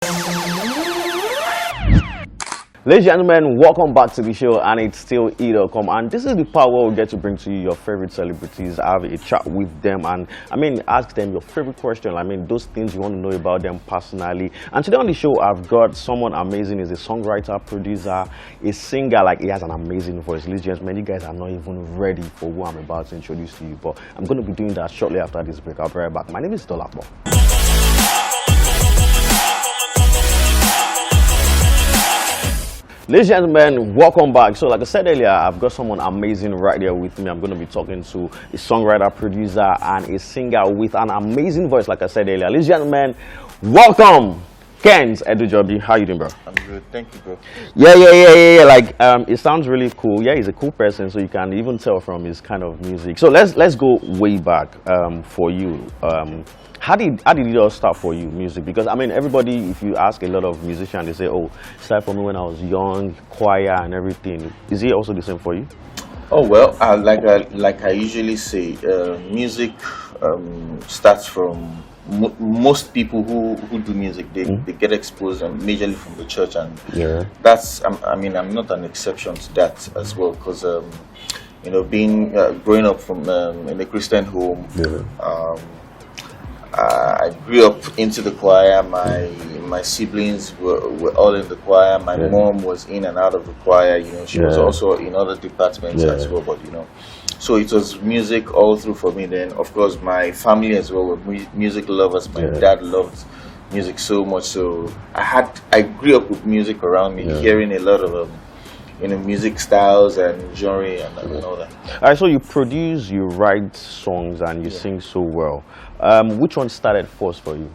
Ladies and gentlemen, welcome back to the show, and it's still e.com, and this is the part where we get to bring to you your favorite celebrities, have a chat with them, and ask them your favorite question. Those things you want to know about them personally. And today on the show, I've got someone amazing. He's a songwriter, producer, a singer. He has an amazing voice. Ladies and gentlemen, you guys are not even ready for who I'm about to introduce to you, but I'm going to be doing that shortly after this break. I'll be right back. My name is Anikulapo. Ladies and gentlemen, welcome back. So like I said earlier, I've got someone amazing right here with me. I'm going to be talking to a songwriter, producer, and a singer with an amazing voice, like I said earlier. Ladies and gentlemen, welcome, Kent Edunjobi. How you doing, bro? I'm good, thank you, bro. Yeah. It sounds really cool. Yeah, he's a cool person, so you can even tell from his kind of music. So let's go way back for you. How did it all start for you, music? Because everybody, if you ask a lot of musicians, they say, "Oh, it started for me when I was young, choir and everything." Is it also the same for you? Oh well, like I usually say, music starts from most people who do music. They get exposed majorly from the church, and that's I'm not an exception to that as well, because being growing up from in a Christian home. I grew up into the choir. My siblings were all in the choir. My mom was in and out of the choir. She was also in other departments as well. But so it was music all through for me. Then of course my family as well were music lovers. My dad loved music so much. So I grew up with music around me, hearing a lot of music styles and genre and all that. All right, so you produce, you write songs, and you sing so well. Which one started first for you?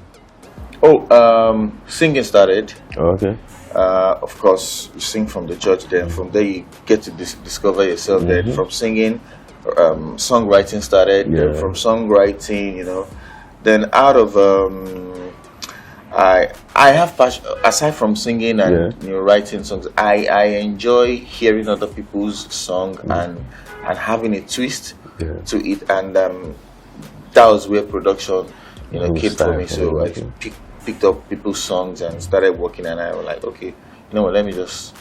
Singing started. Okay. Of course, you sing from the church. Then from there you get to discover yourself. Then from singing, songwriting started. Then from songwriting, then out of I have passion aside from singing and writing songs. I enjoy hearing other people's song and having a twist to it, and that was where production came for me. So I picked up people's songs and started working, and I was like, okay, let me just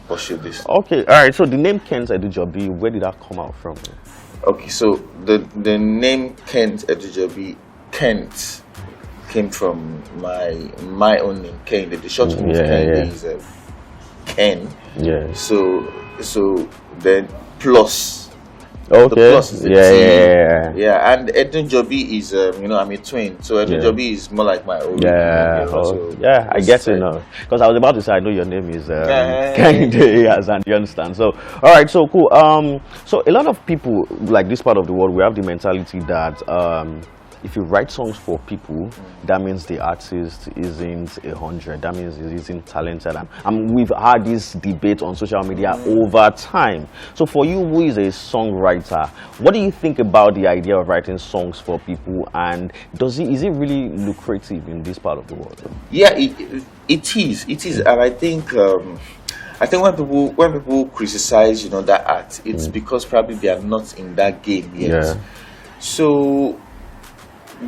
pursue this. Okay, all right. So the name Kent Edunjobi, where did that come out from? Okay, so the name Kent Edunjobi, Kent, came from my own name, Kehinde. The short form of Kehinde is Ken. Yeah. So then plus. Okay. The plus is the T. Yeah. And Edunjobi is I'm a twin, so Edunjobi is more like my own. Yeah. I get it now. Because I was about to say I know your name is Kehinde Hassan. You understand? So all right, so cool. So a lot of people like this part of the world, we have the mentality that if you write songs for people, that means the artist isn't 100. That means he isn't talented. And we've had this debate on social media over time. So for you, who is a songwriter, what do you think about the idea of writing songs for people? And is it really lucrative in this part of the world? Yeah, it is. It is, and I think when people criticize that art, it's because probably they are not in that game yet. Yeah. So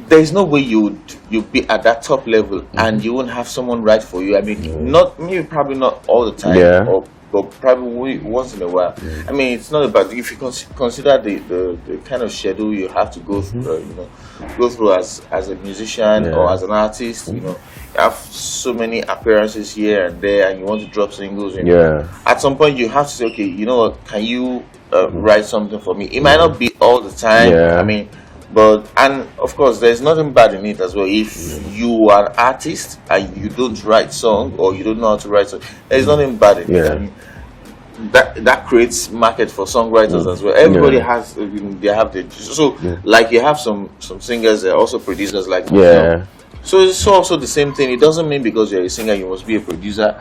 there's no way you'd be at that top level and you won't have someone write for you. Probably not all the time, but probably once in a while. It's not about, if you consider the kind of schedule you have to go through as a musician or as an artist. You have so many appearances here and there, and you want to drop singles. At some point you have to say, okay, you know what? Can you write something for me? It might not be all the time. And of course, there's nothing bad in it as well. If you are an artist and you don't write song, or you don't know how to write song, there's nothing bad in it. That creates market for songwriters as well. Everybody has, they have the like you have some singers, they're also producers like myself. So it's also the same thing. It doesn't mean because you're a singer you must be a producer.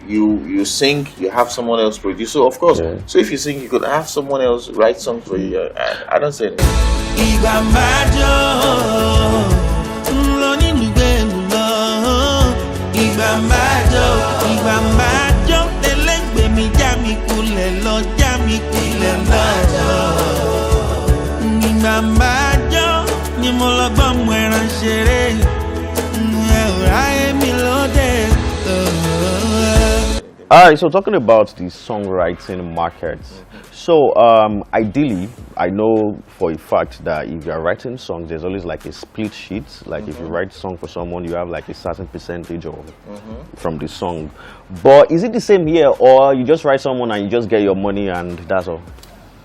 You sing, you have someone else produce. So of course, so if you sing, you could have someone else write songs for you. I don't say anything. Ni mo lọ gbọ́ mọ ẹran ṣeré, ẹ ò ráyè mi lóde. All right, so talking about the songwriting market, so ideally, I know for a fact that if you're writing songs, there's always like a split sheet. Like if you write a song for someone, you have like a certain percentage of from the song. But is it the same here, or you just write someone and you just get your money and that's all?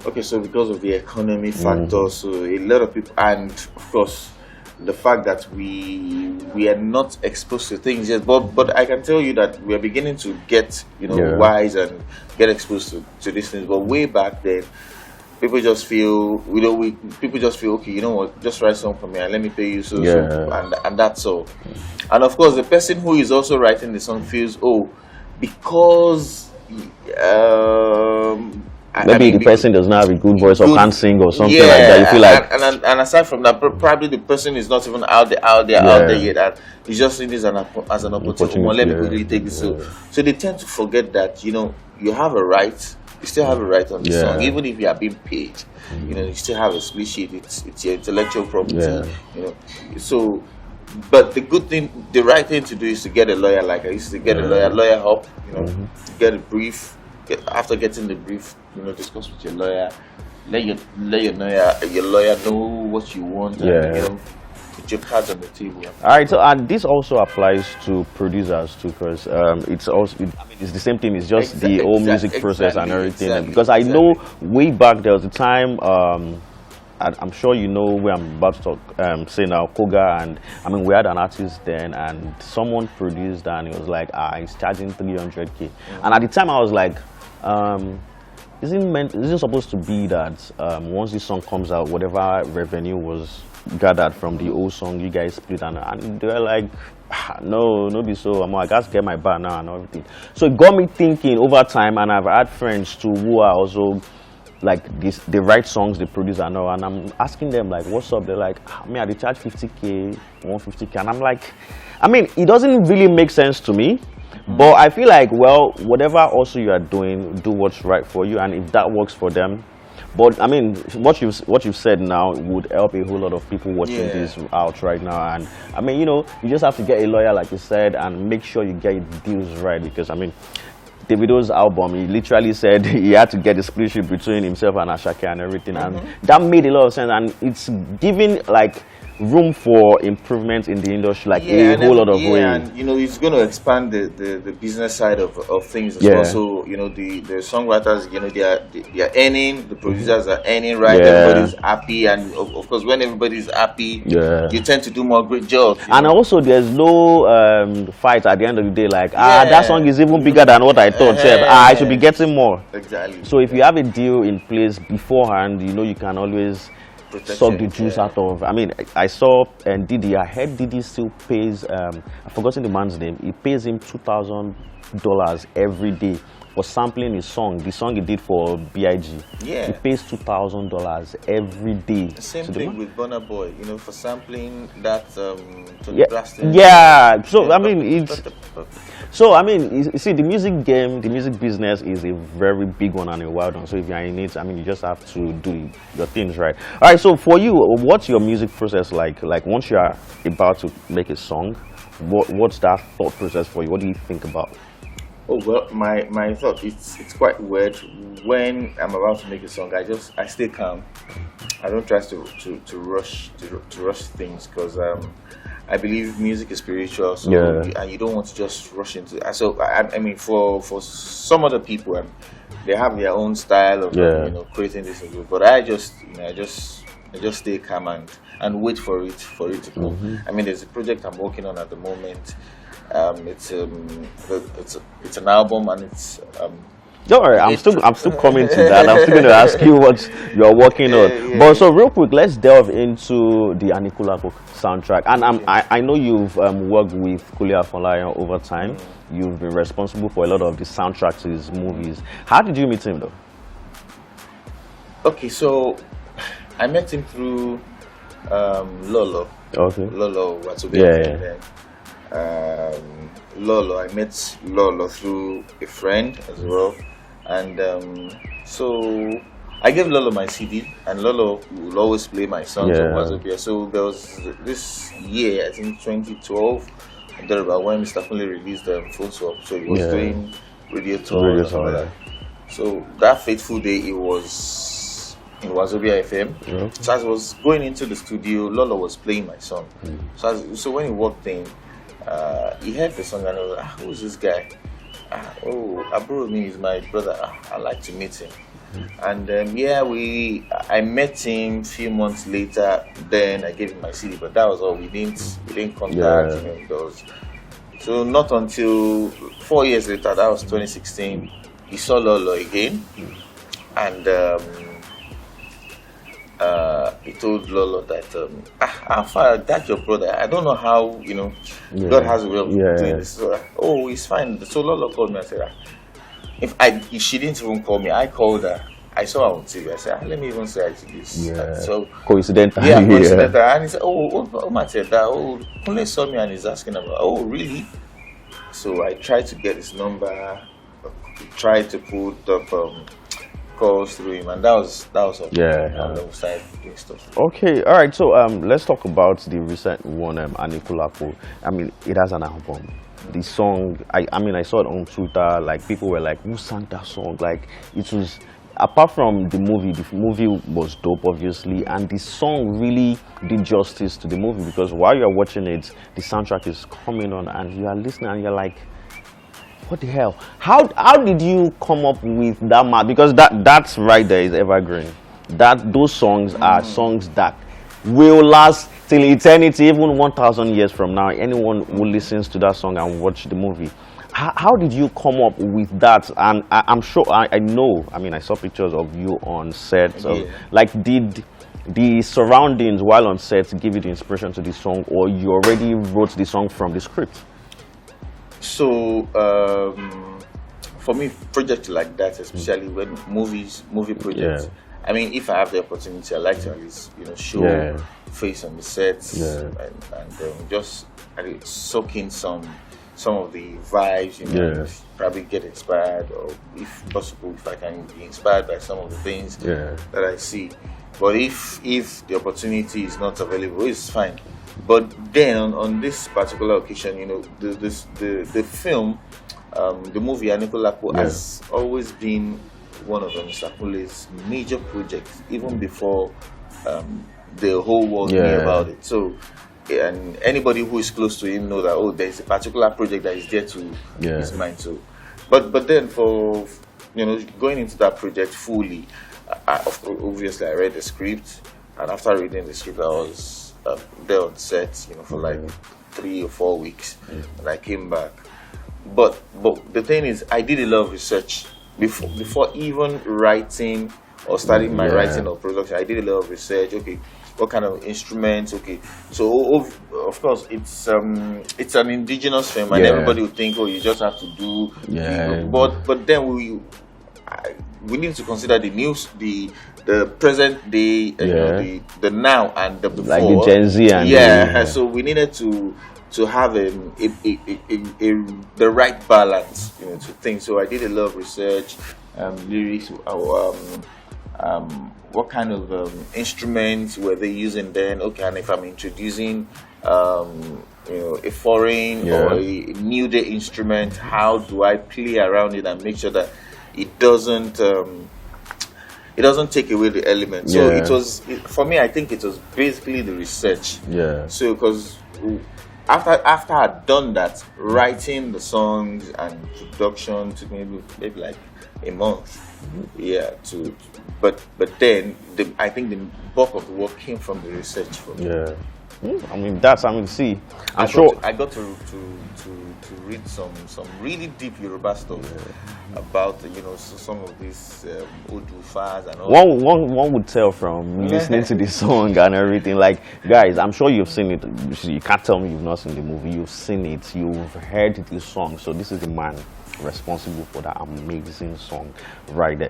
Okay, so because of the economy factor, so a lot of people, and of course, the fact that we are not exposed to things yet, but I can tell you that we are beginning to get wise and get exposed to these things. But way back then, people just feel people just feel, okay, you know what, just write something for me and let me pay you so and that's all. And of course, the person who is also writing the song feels, oh, because maybe the person does not have a good voice or can't sing or something like that. You feel like, and aside from that, probably the person is not even out there yet. And he's just seeing this as an opportunity. Let me quickly take this. So they tend to forget that you have a right. You still have a right on the song, even if you are being paid. You still have a split sheet. It's your intellectual property. So. But the good thing, the right thing to do is to get a lawyer. Like I used to get a lawyer help. Get a brief. After getting the brief, discuss with your lawyer. Let your lawyer know what you want. And, put your cards on the table. All right. So and this also applies to producers too, because it's also it's the same thing. It's just the whole music process and everything. Because I know way back there was a time. I'm sure you know where I'm about to talk, say now, Koga, and I mean we had an artist then, and someone produced and he was like, he's charging 300K, and at the time I was like, isn't it supposed to be that once this song comes out, whatever revenue was gathered from the old song, you guys split, and they were like, no be so, I gotta get my bar now and everything. So it got me thinking over time, and I've had friends too who are also like this, they write songs, they produce and all, and I'm asking them like, what's up? They're like, I they charge 50K, 150K, and I'm like, it doesn't really make sense to me, but I feel like, well, whatever also you are doing, do what's right for you, and if that works for them. But what you've said now would help a whole lot of people watching this out right now, and you just have to get a lawyer, like you said, and make sure you get your deals right, because Davido's album, he literally said he had to get the split sheet between himself and Ashake and everything, and that made a lot of sense, and it's giving like room for improvement in the industry, like a whole lot of ways. And it's going to expand the business side of things as well. So the songwriters, they are earning, the producers are earning, right? Everybody's happy, and of course when everybody's happy, you tend to do more great jobs. And also there's no fight at the end of the day, like that song is even bigger than what I thought. I should be getting more. Exactly. So if you have a deal in place beforehand, you can always suck the juice out of. I saw Diddy. I heard Diddy still pays. I've forgotten the man's name. He pays him $2,000 every day for sampling his song. The song he did for BIG. He pays $2,000 every day. The same thing with Burna Boy. For sampling that. So you see, the music game, the music business is a very big one and a wild one. So if you're in it, you just have to do your things right. All right. So for you, what's your music process like? Like once you are about to make a song, what's that thought process for you? What do you think about? Oh well, my thought, it's quite weird. When I'm about to make a song, I stay calm. I don't try to rush things, because I believe music is spiritual, so and you don't want to just rush into it. So for some other people, they have their own style of creating this, but I just stay calm and wait for it to come. There's a project I'm working on at the moment. It's an album, and it's don't worry, I'm still coming to that. I'm still going to ask you what you're working on. But so real quick, let's delve into the Anikulapo soundtrack. And I know you've worked with Kunle Afolayan over time. You've been responsible for a lot of the soundtracks to his movies. How did you meet him though? Okay, so I met him through Lolo. Okay. Lolo, what's Lolo, I met Lolo through a friend as well, and so I gave Lolo my CD, and Lolo will always play my songs on Wazobia. So there was this year, I think 2012, about when Mr. Kunle released Phone Swap. So he was doing radio tour. So that fateful day, it was in Wazobia FM. Yeah. So as I was going into the studio, Lolo was playing my song. So when he walked in, he heard the song and I was like, who's this guy? Aburo me is my brother. I'd like to meet him. And I met him a few months later. Then I gave him my CD, but that was all. We didn't contact. So not until 4 years later, that was 2016, he saw Lolo again, and he told Lolo that Alpha, that's your brother. I don't know how God has a way of doing this. So, he's fine. So Lolo called me and said, if she didn't even call me, I called her. I saw her on TV. I said, let me even say to this. So coincidental. Yeah, coincidental. And he said, Kunle saw me and he's asking about, really? So I tried to get his number, tried to put up calls through him, and that was all. And then we started doing stuff. Okay, all right. So let's talk about the recent one, Anikulapo. I mean, it has an album. The song, I saw it on Twitter. Like, people were like, "Who sang that song?" Like, it was. Apart from the movie was dope, obviously, and the song really did justice to the movie, because while you're watching it, the soundtrack is coming on and you are listening and you're like, what the hell? How did you come up with that? Because that's right there is evergreen. Those songs are songs that will last till eternity, even 1,000 years from now. Anyone who listens to that song and watch the movie. How did you come up with that? And I'm sure, I know, I saw pictures of you on set. So, did the surroundings while on set give you the inspiration to the song, or you already wrote the song from the script? So, for me, projects like that, especially when movie projects, if I have the opportunity, I like to at least, show face on the sets and just soak in some of the vibes, probably get inspired, or if possible, if I can be inspired by some of the things that I see. But if the opportunity is not available, it's fine. But then on this particular occasion, the film, the movie Anikulapo has always been one of Mr. Kunle's major projects, even before the whole world knew about it. So. And anybody who is close to him know that there's a particular project that is dear to his mind too. But then for going into that project fully, obviously I read the script, and after reading the script I was there on set for like 3 or 4 weeks, and I came back. But the thing is, I did a lot of research before even writing or starting my writing or production. I did a lot of research. Okay, what kind of instruments? Okay, so of course it's an indigenous film, and everybody would think, you just have to do. But then we need to consider the present day, the now and the before, like the Gen Z and so we needed to have the right balance, to think. So I did a lot of research, lyrics, what kind of instruments were they using then? Okay, and if I'm introducing a foreign or a new day instrument, how do I play around it and make sure that it doesn't take away the element? So for me, I think it was basically the research. So because after I'd done that, writing the songs and production took maybe like a month. But then I think the bulk of the work came from the research for me. See, I got to read some really deep Yoruba stuff about some of these Odufas and all. One would tell from listening to the song and everything. Like, guys, I'm sure you've seen it. You can't tell me you've not seen the movie. You've seen it. You've heard the song. So this is the man responsible for that amazing song right there.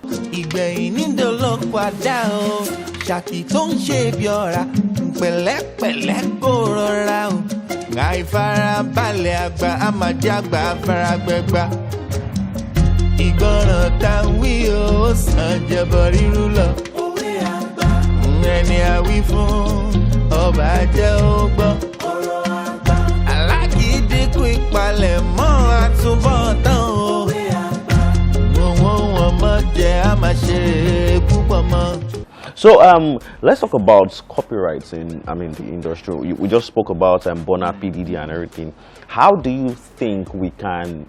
So let's talk about copyrights in, I mean, the industry. We just spoke about Bonner, PDD and everything. How do you think we can,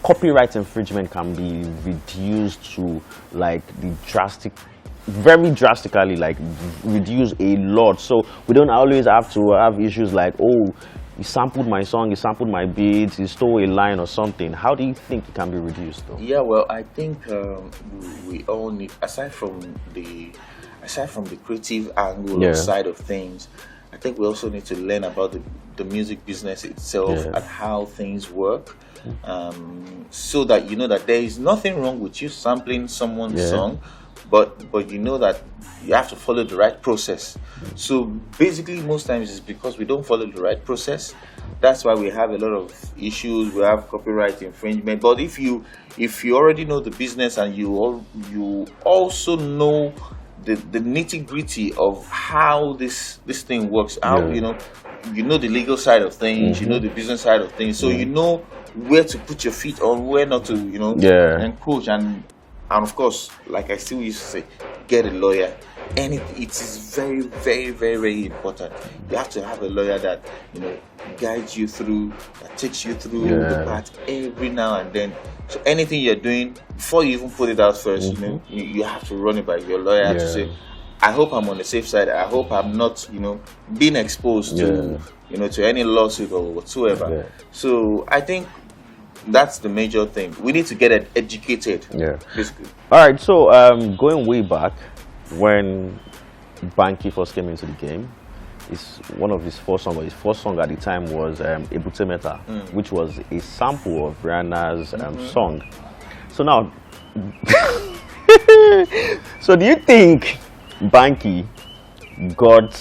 copyright infringement can be reduced to like the very drastically, like reduce a lot, so we don't always have to have issues like, oh, he sampled my song, he sampled my beats, he stole a line or something. How do you think it can be reduced though? Yeah, well, I think we all need, aside from the creative angle or side of things, I think we also need to learn about the music business itself and how things work, so that you know that there is nothing wrong with you sampling someone's song, but you know that you have to follow the right process. So basically, most times it's because we don't follow the right process. That's why we have a lot of issues. We have copyright infringement. But if you already know the business and you also know the nitty gritty of how this thing works, how you know the legal side of things, you know the business side of things, so you know where to put your feet on, where not to, encroach, and of course, like I still used to say, get a lawyer. And it is very, very, very, very important. You have to have a lawyer that guides you through, that takes you through the part every now and then. So anything you're doing, before you even put it out first, you have to run it by your lawyer to say, I hope I'm on the safe side. I hope I'm not, being exposed to, to any lawsuit or whatsoever. So I think that's the major thing. We need to get educated. Basically. All right. So going way back, when Banky first came into the game, it's one of his first songs. His first song at the time was Ebute Meta, which was a sample of Rihanna's song. So now, so do you think Banky got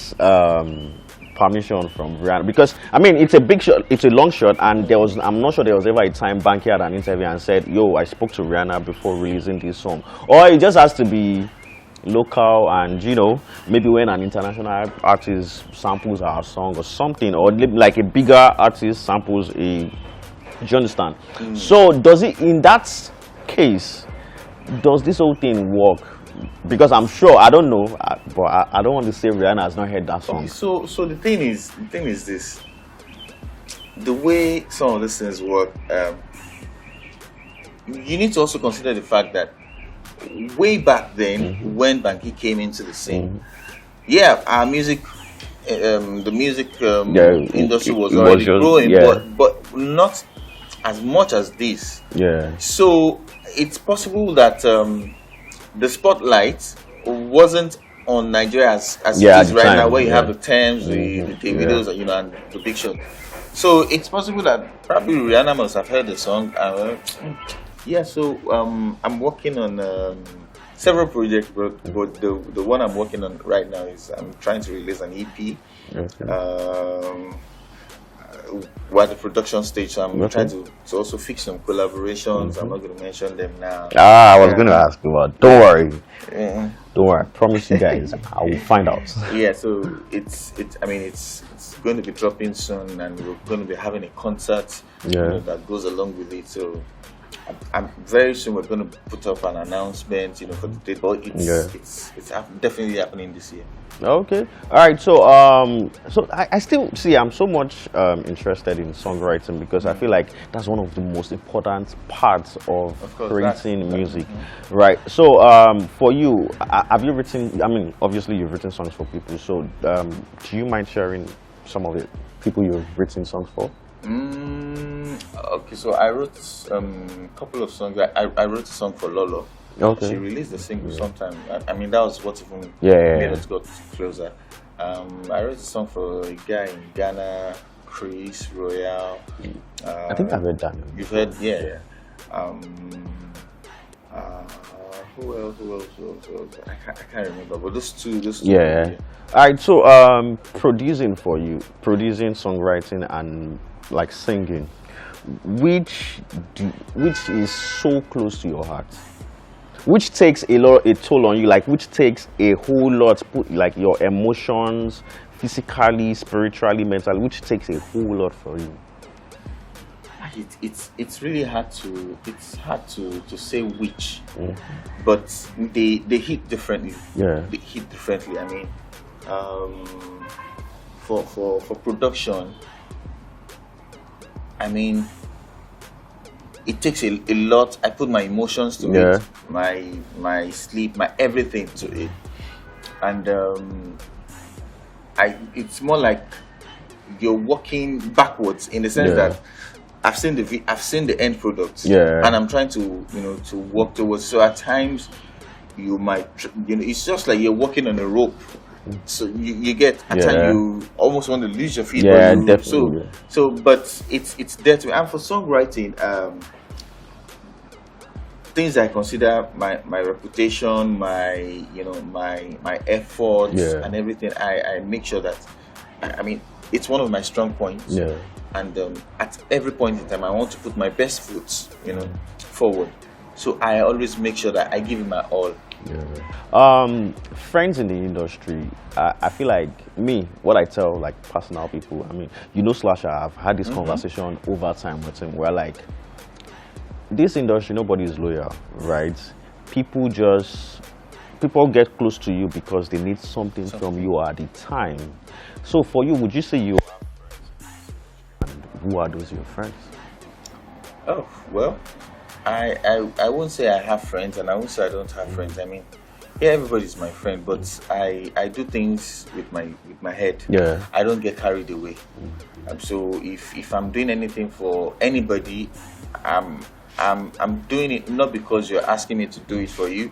permission from Rihanna? Because I mean, it's a big shot, it's a long shot, and I'm not sure there was ever a time Banky had an interview and said, "Yo, I spoke to Rihanna before releasing this song," or it just has to be local, and maybe when an international artist samples our song or something, or like a bigger artist samples a, do you understand? So does it, in that case, does this whole thing work? Because I'm sure, I don't know, but I don't want to say Rihanna has not heard that song. Okay, so the thing is this: the way some of these things work, you need to also consider the fact that way back then, when Banky came into the scene, our music, the music industry was already growing, but not as much as this. So it's possible that the spotlight wasn't on Nigeria as it is right now, where you have the Thames, the videos, and the big show. So it's possible that probably Rihanna must have heard the song. So I'm working on several projects, but the one I'm working on right now is I'm trying to release an EP. We're at the production stage, so I'm trying to also fix some collaborations. I'm not going to mention them now. I was going to ask you about. Don't worry. Don't worry. I promise you guys, I will find out. So it's going to be dropping soon, and we're going to be having a concert that goes along with it. So I'm very soon we're going to put up an announcement, for the date, but it's definitely happening this year. Okay, all right. So so I still see, I'm so much interested in songwriting, because I feel like that's one of the most important parts of creating music, right? So for you, have you written? I mean, obviously you've written songs for people. So do you mind sharing some of the people you've written songs for? Okay, so I wrote a couple of songs. I wrote a song for Lolo. Okay. She released the single sometime. I mean, that was what even made us got closer. I wrote a song for a guy in Ghana, Chris Royale. I think I've heard that. You've heard, Who else? I can't remember, but those two. All right. So producing for you, producing, songwriting, and like singing, which is so close to your heart, which takes a toll on you, like which takes a whole lot, like your emotions, physically, spiritually, mentally, which takes a whole lot for you? I it's really hard to say which, but they hit differently. Yeah, they hit differently. I mean, for production, I mean, it takes a lot. I put my emotions to it, my sleep, my everything to it, and it's more like you're walking backwards in the sense that I've seen the end product, and I'm trying to to walk towards. So at times you might it's just like you're walking on a rope. So you get at times you almost want to lose your feet. Definitely. But it's there to me. And for songwriting, things I consider my reputation, my my efforts and everything. I make sure that I mean it's one of my strong points. Yeah. And at every point in time, I want to put my best foot, forward. So I always make sure that I give it my all. Yeah. Friends in the industry, I feel like what I tell like personal people, I mean, Slasher, I've had this conversation over time with him where like this industry, nobody is loyal, right? People get close to you because they need something from you at the time. So for you, would you say you have friends? And who are those your friends? Oh, well, I won't say I have friends, and I won't say I don't have friends. I mean, everybody's my friend, but I do things with my head. Yeah. I don't get carried away. So if I'm doing anything for anybody, I'm doing it not because you're asking me to do it for you.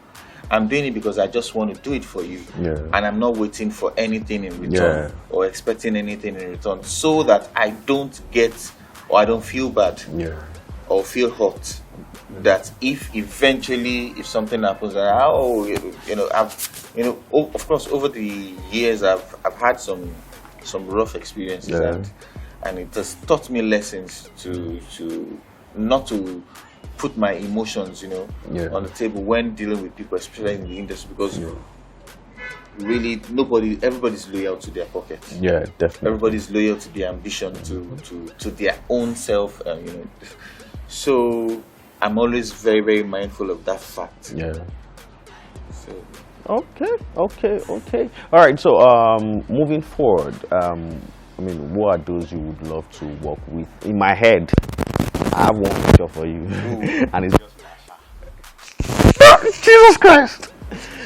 I'm doing it because I just want to do it for you. And I'm not waiting for anything in return or expecting anything in return, so that I don't get or I don't feel bad or feel hurt. That if something happens, of course over the years I've had some rough experiences and it has taught me lessons to not to put my emotions on the table when dealing with people, especially in the industry, because really everybody's loyal to their pocket. Yeah, definitely. Everybody's loyal to their ambition, to their own self, so I'm always very, very mindful of that fact. Yeah. So. Okay. All right. So, moving forward, I mean, what are those you would love to work with? In my head, I have one picture for you, and it's just Jesus Christ.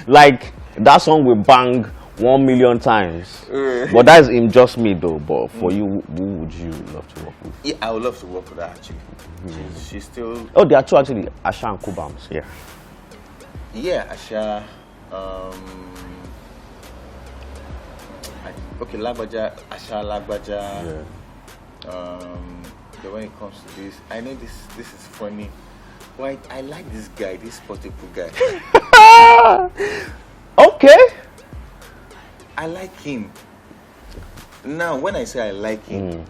Like that song will bang 1 million times, but that's in just me though. But for you, who would you love to work with? Yeah, I would love to work with her actually. She's still. Oh, there are two actually, Asha and Kubams. Yeah, Asha. Okay, Lagbaja, Asha, Lagbaja. But when it comes to this, I know this is funny. Why I like this guy, this portable guy. Okay. I like him. Now, when I say I like him.